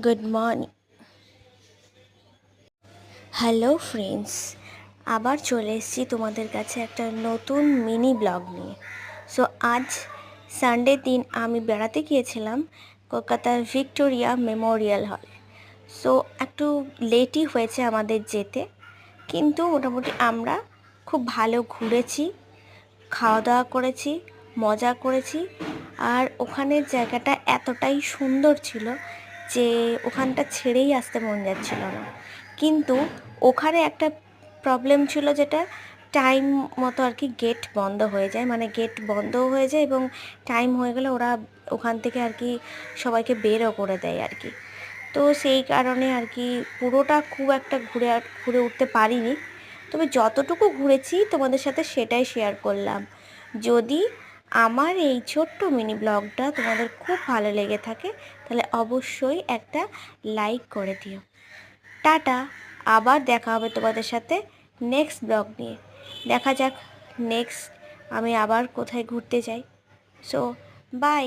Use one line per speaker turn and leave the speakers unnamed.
Good morning. Hello friends, আবার চলে এসেছি তোমাদের কাছে একটা নতুন মিনি ব্লগ নিয়ে। সো আজ সানডে দিন আমি বেড়াতে গিয়েছিলাম কলকাতার ভিক্টোরিয়া মেমোরিয়াল হল। সো একটু লেটই হয়েছে আমাদের যেতে, কিন্তু মোটামুটি আমরা খুব ভালো ঘুরেছি, খাওয়া দাওয়া করেছি, মজা করেছি। আর ওখানের জায়গাটা এতটাই সুন্দর ছিল যে ওখানটা ছেড়েই আসতে মন যাচ্ছিল না। কিন্তু ওখানে একটা প্রবলেম ছিল, যেটা টাইম মতো আর কি গেট বন্ধ হয়ে যায়, মানে গেট বন্ধও হয়ে যায় এবং টাইম হয়ে গেলে ওরা ওখান থেকে আর কি সবাইকে বেরও করে দেয় আর কি। তো সেই কারণে আর কি পুরোটা খুব একটা ঘুরে উঠতে পারিনি, তবে যতটুকু ঘুরেছি তোমাদের সাথে সেটাই শেয়ার করলাম। যদি আমার এই ছোট্ট মিনি ব্লগটা তোমাদের খুব ভালো লেগে থাকে তাহলে অবশ্যই একটা লাইক করে দিও। টাটা, আবার দেখা হবে তোমাদের সাথে নেক্সট ব্লগ নিয়ে। দেখা যাক নেক্সট আমি আবার কোথায় ঘুরতে যাই। So by.